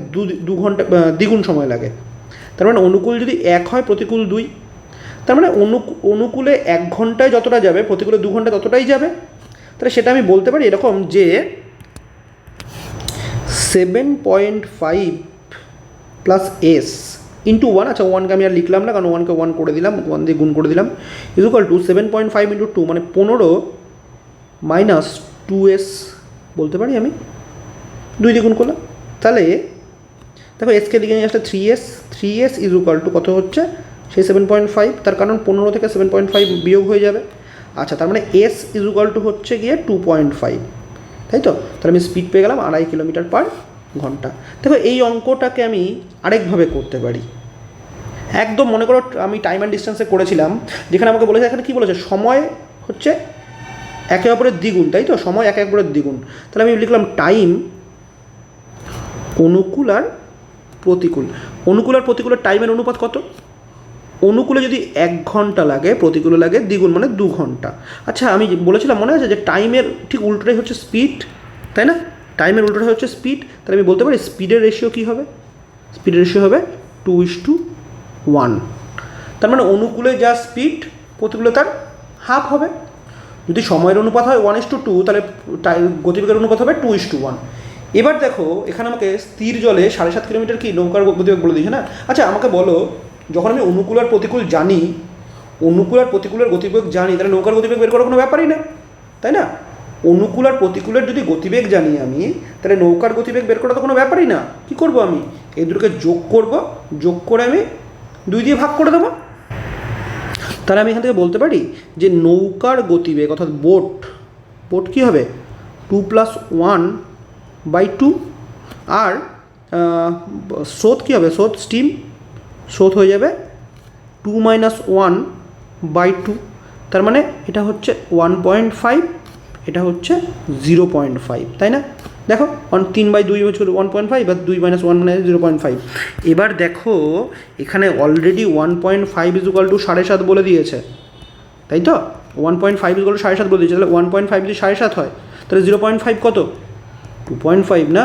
2 ঘন্টা দ্বিগুণ সময় লাগে। তার মানে অনুকূল যদি 1 হয়, প্রতিকূল 2। তার মানে অনুকূলে 1 ঘন্টায় যতটা যাবে, প্রতিকূলে 2 ঘন্টা ততটাই যাবে। তাহলে সেটা আমি বলতে পারি এরকম যে 7.5 প্লাস এস ইন্টু 1। আচ্ছা, 1কে আমি আর লিখলাম না, কারণ 1কে 1 করে দিলাম, 1 দিয়ে গুণ করে দিলাম, ইজ ইকুয়াল টু 7.5 ইন্টু 2 মানে 15 মাইনাস 2s বলতে পারি আমি, 2 দিয়ে গুণ করলাম। তাহলে দেখো এসকে দিকে নিয়ে আসলে 3s ইজ ইকুয়াল টু কত হচ্ছে? সেই 7.5, তার কারণ 15 থেকে 7.5 বিয়োগ হয়ে যাবে। আচ্ছা, তার মানে এস ইজ ইকুয়াল টু হচ্ছে গিয়ে 2.5, তাই তো? তাহলে আমি স্পিড পেয়ে গেলাম 2.5 কিলোমিটার পার ঘন্টা। দেখো এই অঙ্কটাকে আমি আরেকভাবে করতে পারি। একদম মনে করো আমি টাইম অ্যান্ড ডিস্টেন্সে করেছিলাম, যেখানে আমাকে বলেছে, এখানে কী বলেছে? সময় হচ্ছে একে অপরের দ্বিগুণ, তাই তো? সময় একে অপরের দ্বিগুণ। তাহলে আমি লিখলাম টাইম অনুকূল আর প্রতিকূল। অনুকূল আর প্রতিকূলের টাইমের অনুপাত কত? অনুকূলে যদি 1 ঘন্টা লাগে, প্রতিকূলে লাগে দ্বিগুণ মানে 2 ঘন্টা। আচ্ছা, আমি বলেছিলাম মনে আছে যে টাইমের ঠিক উল্টোটাই হচ্ছে স্পিড, তাই না? টাইমের উল্টোটাই হচ্ছে স্পিড। তাহলে আমি বলতে পারি স্পিডের রেশিও কী হবে? স্পিড রেশিও হবে 2:1। তার মানে অনুকূলে যা স্পিড প্রতিকূলে তার হাফ হবে। যদি সময়ের অনুপাত হয় 1:2, তাহলে গতিবেগের অনুপাত হবে 2:1। এবার দেখো এখানে আমাকে স্থির জলে 7.5 কিলোমিটার কি নৌকার গতিবেগ বলে দিয়েছে না। আচ্ছা আমাকে বলো, যখন আমি অনুকূল আর প্রতিকূল জানি, অনুকূল আর প্রতিকূলের গতিবেগ জানি, তাহলে নৌকার গতিবেগ বের করার কোনো ব্যাপারই না, তাই না? অনুকূল আর প্রতিকূলের যদি গতিবেগ জানি আমি, তাহলে নৌকার গতিবেগ বের করা তো কোনো ব্যাপারই না। কী করবো আমি? এই দুটোকে যোগ করব, যোগ করে আমি 2 দিয়ে ভাগ করে দেবো। তাহলে আমি এখান থেকে বলতে পারি যে নৌকার গতিবেগ অর্থাৎ বোট কী হবে 2 + 1/2। আর স্রোত কী হবে, স্রোত হয়ে যাবে 2 - 1/2। তার মানে এটা হচ্ছে 1.5, এটা হচ্ছে 0.5, তাই না? দেখো 3/2 হচ্ছে 1.5, বা 2 - 1 মানে 0.5। এবার দেখো এখানে অলরেডি 1.5 = 7.5 বলে দিয়েছে, তাই তো? 1.5 = 7.5 বলে দিয়েছে। তাহলে 1.5 যদি 7.5 হয়, তাহলে 0.5 কত? 2.5 না?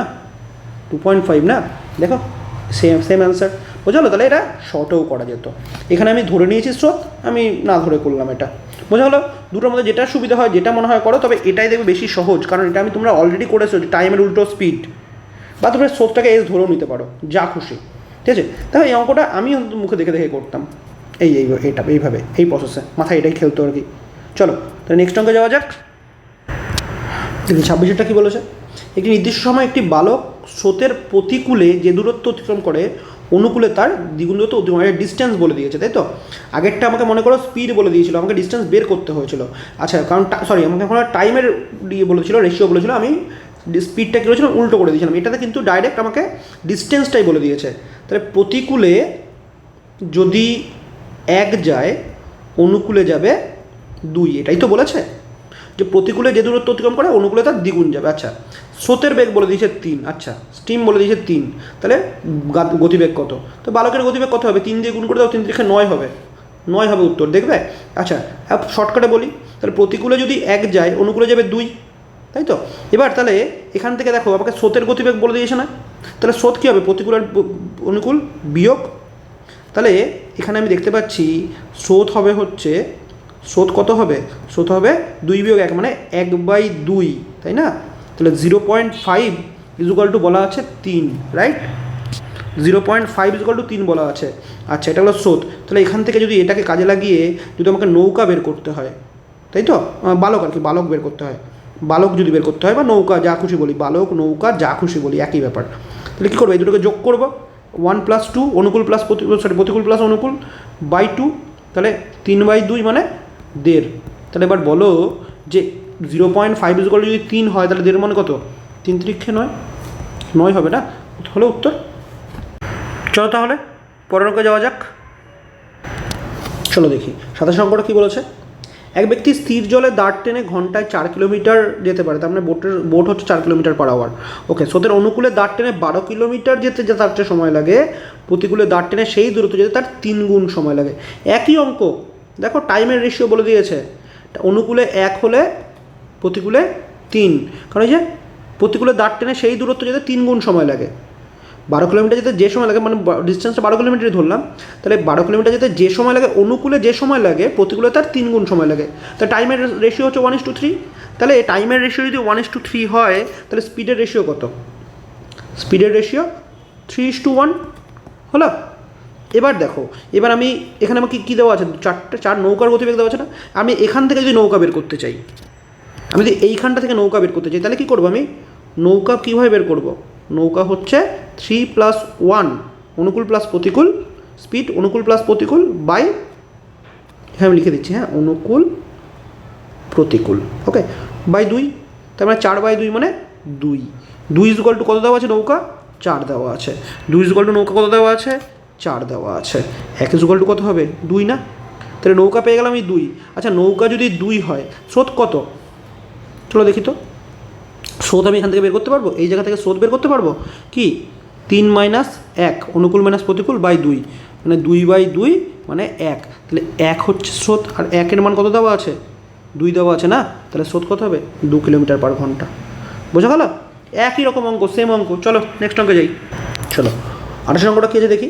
2.5 না? দেখো সেম অ্যান্সার, বোঝালো? তাহলে এটা শর্টেও করা যেত। এখানে আমি ধরে নিয়েছি স্রোত, আমি না ধরে করলাম এটা, বোঝা হলো? দুটোর মধ্যে যেটা সুবিধা হয়, যেটা মনে হয় করো, তবে এটাই দেখবে বেশি সহজ, কারণ এটা তোমরা অলরেডি করেছো, টাইমের উল্টো স্পিড, বা তোমরা স্রোতটাকে এস ধরেও নিতে পারো, যা খুশি, ঠিক আছে? তাহলে এই অঙ্কটা আমি মুখে দেখে দেখে করতাম, এইভাবে এই প্রসেসে মাথায় এটাই খেলতো আর কি। চলো তাহলে নেক্সট অঙ্কে যাওয়া যাক। দেখুন 26টা কী বলেছে, একটি নির্দিষ্ট সময় একটি বালক স্রোতের প্রতিকূলে যে দূরত্ব অতিক্রম করে অনুকূলে তার দ্বিগুণ দূরত্ব অতিক্রম, ডিস্টেন্স বলে দিয়েছে, তাই তো? আগেরটা আমাকে মনে করো স্পিড বলে দিয়েছিল, আমাকে ডিস্টেন্স বের করতে হয়েছিল। আচ্ছা কারণ আমাকে এখন টাইমের বলেছিল, রেশিও বলেছিল, আমি স্পিডটা কী করেছিলাম উল্টো করে দিয়েছিলাম। এটাতে কিন্তু ডাইরেক্ট আমাকে ডিস্টেন্সটাই বলে দিয়েছে। তাহলে প্রতিকূলে যদি 1 যায়, অনুকূলে যাবে 2, এটাই তো বলেছে যে প্রতিকূলে যে দূরত্ব অতিক্রম করে অনুকূলে তার দ্বিগুণ যাবে। আচ্ছা স্রোতের বেগ বলে দিয়েছে 3, আচ্ছা স্টিম বলে দিয়েছে 3, তাহলে গতিবেগ কত? তো বালকের গতিবেগ কত হবে? 3 দিয়ে গুণ করে দাও, 3 3 9 হবে, 9 হবে উত্তর, দেখবে? আচ্ছা শর্টকাটে বলি, তাহলে প্রতিকূলে যদি 1 যায়, অনুকূলে যাবে 2, তাই তো? এবার তাহলে এখান থেকে দেখো আমাকে স্রোতের গতিবেগ বলে দিয়েছে না, তাহলে স্রোত কী হবে? প্রতিকূল আর অনুকূল বিয়োগ। তাহলে এখানে আমি দেখতে পাচ্ছি স্রোত হবে হচ্ছে, স্রোত কত হবে? স্রোত হবে 2 - 1 মানে 1/2, তাই না? তাহলে 0.5 = বলা আছে 3, রাইট? 0.5 = 3 বলা আছে। আচ্ছা এটা হলো স্রোত। তাহলে এখান থেকে যদি এটাকে কাজে লাগিয়ে যদি আমাকে নৌকা বের করতে হয়, তাই তো? বালক আর কি, বালক বের করতে হয়, বালক যদি বের করতে হয়, বা নৌকা, যা খুশি বলি, বালক নৌকা যা খুশি বলি, একই ব্যাপার। তাহলে কী করবো? এই দুটোকে যোগ করবো, 1 + 2 অনুকূল প্লাস প্রতিকূল প্লাস অনুকূল /2, তাহলে 3/2 মানে 1.5। তাহলে এবার বলো যে 0.5 = যদি 3 হয়, তাহলে 1.5 মানে কত? 3 × 3 = 9 হবে না? হলো উত্তর। চলো তাহলে পরের অঙ্কে যাওয়া যাক। চলো দেখি 27 অঙ্কটা কী বলেছে। এক ব্যক্তি স্থির জলে দাঁড় টেনে ঘন্টায় 4 কিলোমিটার যেতে পারে, তার মানে বোট হচ্ছে 4 কিলোমিটার/আওয়ার। ওকে, স্রোতের অনুকূলে দাঁড় টেনে 12 কিলোমিটার যেতে তার যে সময় লাগে, প্রতিকূলে দাঁড় টেনে সেই দূরত্ব যেতে তার 3 গুণ সময় লাগে। একই অঙ্ক, দেখো টাইমের রেশিও বলে দিয়েছে, অনুকূলে 1 হলে প্রতিকূলে 3, কারণ এই যে প্রতিকূলে দাঁড় টেনে সেই দূরত্ব যেতে 3 গুণ সময় লাগে। 12 কিলোমিটার যেতে যে সময় লাগে, মানে ডিস্টেন্সটা 12 কিলোমিটারই ধরলাম, তাহলে 12 কিলোমিটার যেতে যে সময় লাগে অনুকূলে যে সময় লাগে, প্রতিকূলে তার 3 গুণ সময় লাগে। তাহলে টাইমের রেশিও হচ্ছে 1:3। তাহলে টাইমের রেশিও যদি 1:3 হয়, তাহলে স্পিডের রেশিও কত? স্পিডের রেশিও 3:1 হলো। এবার দেখো, এবার আমি এখানে আমাকে কী দেওয়া আছে? 4 নৌকার গতিবেগ দেওয়া আছে না? আমি এখান থেকে যদি নৌকা বের করতে চাই, আমি যদি এইখানটা থেকে নৌকা বের করতে চাই, তাহলে কী করবো? আমি নৌকা কীভাবে বের করব? নৌকা হচ্ছে 3 + 1 অনুকূল প্লাস প্রতিকূল, স্পিড অনুকূল প্লাস প্রতিকূল বাই, হ্যাঁ আমি লিখে দিচ্ছি, হ্যাঁ অনুকূল প্রতিকূল, ওকে, /2। তার মানে 4/2 মানে 2 = কত দেওয়া আছে? নৌকা 4 দেওয়া আছে। 2 = নৌকা কত দেওয়া আছে? 4 দেওয়া আছে। 1 = কত হবে? 2 না? তাহলে নৌকা পেয়ে গেলাম আমি 2। আচ্ছা নৌকা যদি 2 হয়, স্রোত কত? চলো দেখি তো। স্রোত আমি এখান থেকে বের করতে পারবো, এই জায়গা থেকে স্রোত বের করতে পারবো কি? 3 - 1 অনুকূল মাইনাস প্রতিকূল /2, মানে 2/2 মানে 1। তাহলে 1 হচ্ছে স্রোত, আর 1-এর মান কত দেওয়া আছে? 2 দেওয়া আছে না? তাহলে স্রোত কত হবে? 2 কিলোমিটার/ঘন্টা। বোঝা গেল? একই রকম অঙ্ক, সেম অঙ্ক। চলো নেক্সট অঙ্কে যাই। চলো 28 অঙ্কটা কী আছে দেখি।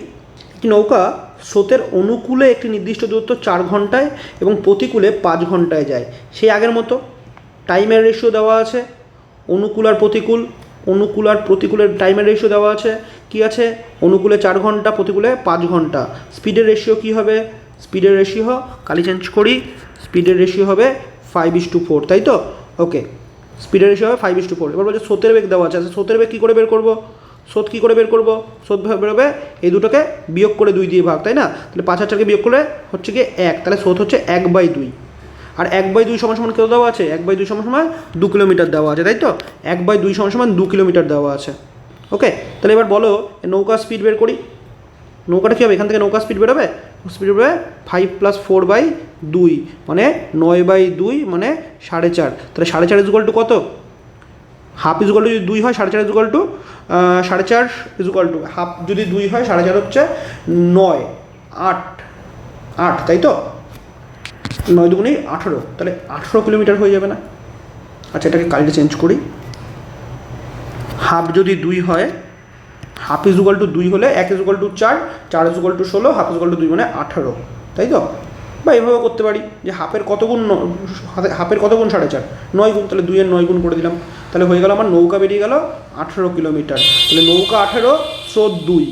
একটি নৌকা স্রোতের অনুকূলে একটি নির্দিষ্ট দূরত্ব 4 ঘন্টায় এবং প্রতিকূলে 5 ঘন্টায় যায়। সেই আগের মতো টাইমের রেশিও দেওয়া আছে, অনুকূল আর প্রতিকূলের টাইমের রেশিও দেওয়া আছে। কি আছে? অনুকূলে 4 ঘন্টা, প্রতিকূলে 5 ঘন্টা। স্পিডের রেশিও কী হবে? স্পিডের রেশিও কালি চেঞ্জ করি, স্পিডের রেশিও হবে 5:4, তাই তো? ওকে, স্পিডের রেশিও হবে 5:4। এবার বলছে স্রোতের বেগ দেওয়া আছে। স্রোতের বেগ কী করে বের করবো? স্রোত কী করে বের করবো? স্রোত বেরোবে এই দুটোকে বিয়োগ করে 2 দিয়ে ভাগ, তাই না? তাহলে 5 আর 4কে বিয়োগ করে হচ্ছে গিয়ে 1, তাহলে স্রোত হচ্ছে 1/2। আর 1/2 সমান সমান কত দেওয়া আছে? 1/2 সমান সমান 2 কিলোমিটার দেওয়া আছে, তাই তো? 1/2 সমান সমান 2 কিলোমিটার দেওয়া আছে। ওকে, তাহলে এবার বলো নৌকা স্পিড বের করি। নৌকাটা কী হবে? এখান থেকে নৌকা স্পিড বেরোবে, স্পিড বেরোবে 5 + 4/2 মানে 9/2 মানে 4.5। তাহলে 4.5 ইকুয়াল টু কত? হাফ ইকুয়াল টু যদি 2 হয় 4.5 equal to 4.5 equal to half যদি 2 হয় 4.5 হচ্ছে 9, 8, তাই তো? 9 দুগুণে 18, তাহলে 18 কিলোমিটার হয়ে যাবে না? আচ্ছা, এটাকে কালিটা চেঞ্জ করি। হাফ যদি 2 হয়, হাফ ইকুয়াল টু 2 হলে 1 equal to 4, 4 equal to 16, half equal to 2 মানে 18, তাই তো? বা এভাবে করতে পারি যে হাফের কত গুণ 4.5? 9 গুণ, তাহলে 2 এর 9 গুণ করে দিলাম। তাহলে হয়ে গেল আমার নৌকা বেরিয়ে গেল 18 কিলোমিটার। তাহলে নৌকা 18, স্রোত 2,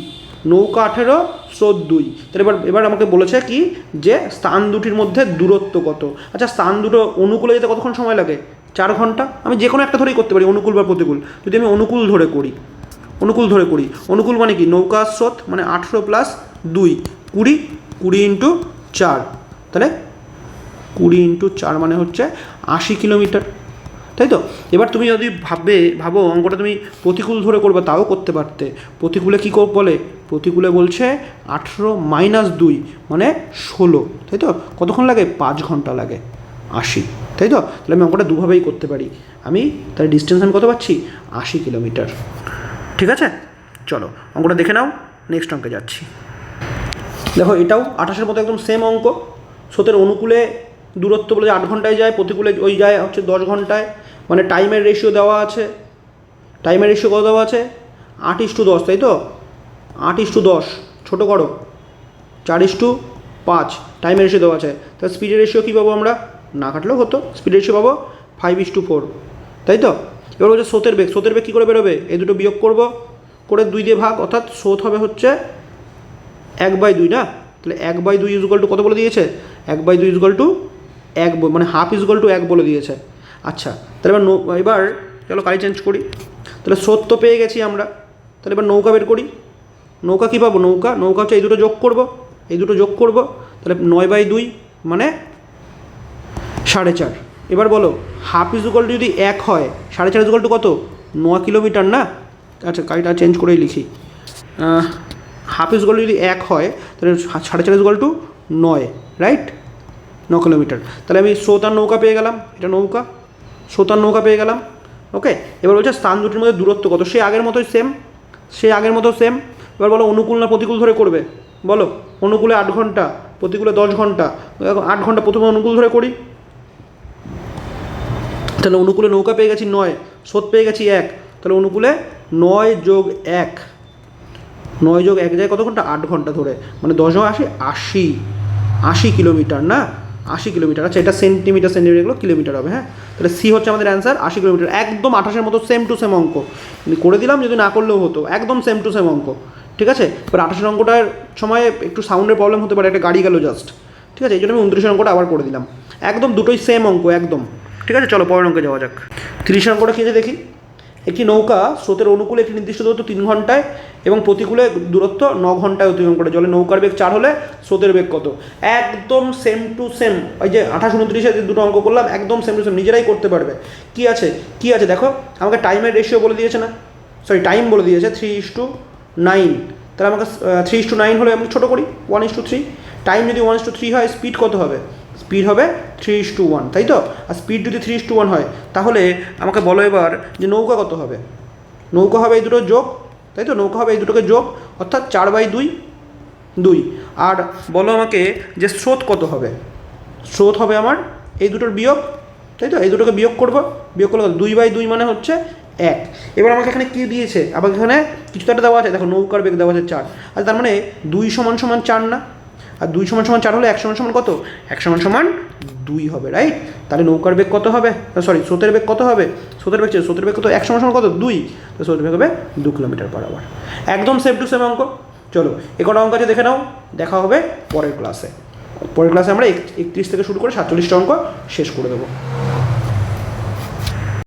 নৌকা 18, স্রোত 2। তাহলে এবার আমাকে বলেছে কি যে স্থান দুটির মধ্যে দূরত্ব কত। আচ্ছা, স্থান দুটো অনুকূলে যেতে কতক্ষণ সময় লাগে? 4 ঘন্টা। আমি যে কোনো একটা ধরেই করতে পারি, অনুকূল বা প্রতিকূল। যদি আমি অনুকূল ধরে করি, অনুকূল মানে কি? নৌকা স্রোত মানে 18 + 2 20, 20 × 4, তাহলে 20 × 4 মানে হচ্ছে 80 কিলোমিটার, তাই তো? এবার তুমি যদি ভাবো অঙ্কটা তুমি প্রতিকূল ধরে করবে, তাও করতে পারতে। প্রতিকূলে কী বলে? প্রতিকূলে বলছে 18 - 2 মানে 16, তাই তো? কতক্ষণ লাগে? 5 ঘন্টা লাগে, 80, তাই তো? তাহলে আমি অঙ্কটা দুভাবেই করতে পারি। আমি তাহলে ডিস্টেন্স আমি কত পাচ্ছি? 80 কিলোমিটার। ঠিক আছে, চলো অঙ্কটা দেখে নাও, নেক্সট অঙ্কে যাচ্ছি। দেখো, এটাও 28-এর মতো একদম সেম অঙ্ক। স্রোতের অনুকূলে দূরত্ব বলে 8 ঘন্টায় যায়, প্রতিকূলে ওই যায় হচ্ছে 10 ঘন্টায়। মানে টাইমের রেশিও দেওয়া আছে। টাইমের রেশিও কত দেওয়া আছে? 8:10, তাই তো? 8:10 ছোটো করো, 4:5 টাইমের রেশিও দেওয়া আছে। তাহলে স্পিডের রেশিও কী পাবো আমরা? না কাটলেও হতো, স্পিডের রেশিও পাবো 5:4, তাই তো? এবার বলছে স্রোতের বেগ কী করে বেরোবে? এই দুটো বিয়োগ করবো, করে 2 দিয়ে ভাগ, অর্থাৎ স্রোত হবে হচ্ছে 1/2 না? তাহলে 1/2 ইকুয়াল টু কত বলে দিয়েছে? 1/2 ইকুয়াল টু 1 মানে হাফ ইকুয়াল টু 1 বলে দিয়েছে। আচ্ছা, তাহলে এবার চলো কালি চেঞ্জ করি। তাহলে স্রোত তো পেয়ে গেছি আমরা, তাহলে এবার নৌকা বের করি। নৌকা কী পাবো? নৌকা হচ্ছে এই দুটো যোগ করবো, তাহলে 9/2 মানে 4.5। এবার বলো হাফ ইকুয়াল টু যদি 1 হয়, 4.5 ইকুয়াল টু কত? 9 কিলোমিটার না? আচ্ছা, কালিটা চেঞ্জ করেই লিখি। হাফ ইকুয়াল টু যদি 1 হয়, তাহলে 4.5 ইকুয়াল টু 9, রাইট? 9 কিলোমিটার। তাহলে আমি স্রোত আর নৌকা পেয়ে গেলাম, এটা নৌকা, স্রোত আর নৌকা পেয়ে গেলাম। ওকে, এবার বলছে স্থান দুটির মধ্যে দূরত্ব কত? সে আগের মতো সেম। এবার বলো অনুকূল না প্রতিকূল ধরে করবে? বলো, অনুকূলে 8 ঘন্টা, প্রতিকূলে 10 ঘন্টা। 8 ঘন্টা প্রথমে অনুকূল ধরে করি। তাহলে অনুকূলে নৌকা পেয়ে গেছি 9, স্রোত পেয়ে গেছি 1, তাহলে অনুকূলে 9 + 1, 9 + 1 যায় কত ঘন্টা? 8 ঘন্টা ধরে, মানে 10 × 80, 80 কিলোমিটার না? 80 কিলোমিটার। আচ্ছা, এটা সেন্টিমিটার এগুলো কিলোমিটার হবে, হ্যাঁ? তাহলে সি হচ্ছে আমাদের অ্যান্সার, 80 কিলোমিটার। একদম 28-এর মতো সেম টু সেম অঙ্ক করে দিলাম, যদি না করলেও হতো, একদম সেম টু সেম অঙ্ক। ঠিক আছে, এবার 28-এর অঙ্কটার সময় একটু সাউন্ডের প্রবলেম হতে পারে, একটা গাড়ি গেল জাস্ট। ঠিক আছে, এই জন্য আমি 29-এর অঙ্কটা আবার করে দিলাম। একদম দুটোই সেম অঙ্ক একদম। ঠিক আছে, চলো পরের অঙ্কে যাওয়া যাক। 30-এর অঙ্কটা কী আছে দেখি। একটি নৌকা স্রোতের অনুকূলে একটি নির্দিষ্ট দূরত্ব 3 ঘন্টায় এবং প্রতিকূলে দূরত্ব 9 ঘন্টায় অতিক্রম করে জলে। নৌকার বেগ 4 হলে স্রোতের বেগ কত? একদম সেম টু সেম। ওই যে 28-29-এ যে দুটো অঙ্ক করলাম, একদম সেম টু সেম, নিজেরাই করতে পারবে। কি আছে দেখো, আমাকে টাইমের রেশিও বলে দিয়েছে না? টাইম বলে দিয়েছে 3:9। তাহলে আমাকে 3:9 হলে আমি ছোটো করি 1:3। টাইম যদি 1:3 হয়, স্পিড কত হবে? স্পিড হবে 3:1, তাই তো? আর স্পিড যদি 3:1 হয়, তাহলে আমাকে বলো এবার যে নৌকা কত হবে? নৌকা হবে এই দুটো যোগ, তাই তো? নৌকা হবে এই দুটোকে যোগ, অর্থাৎ 4/2। আর বলো আমাকে যে স্রোত কত হবে? স্রোত হবে আমার এই দুটোর বিয়োগ, তাই তো? এই দুটোকে বিয়োগ করবো, বিয়োগ করলে 2/2 মানে হচ্ছে 1। এবার আমাকে এখানে কী দিয়েছে, আবার এখানে কিছু তো একটা দেওয়া আছে, দেখো নৌকার বেগ দেওয়া আছে 4, আর তার মানে 2 সমান সমান 4 না, আর 2 সমান সমান 4 হলে 1 সমান সমান কত, 1 সমান সমান 2 হবে, রাইট? তাহলে নৌকার বেগ কত হবে, সরি স্রোতের বেগ কত হবে, স্রোতের বেগ কত, 1 সমান সমান কত 2, তো স্রোতের বেগ হবে 2 কিলোমিটার পার আওয়ার। একদম সেম টু সেম অঙ্ক। চলো একটা অঙ্ক আছে দেখে নাও, দেখা হবে পরের ক্লাসে। পরের ক্লাসে আমরা 31 থেকে শুরু করে 47টা অঙ্ক শেষ করে দেবো।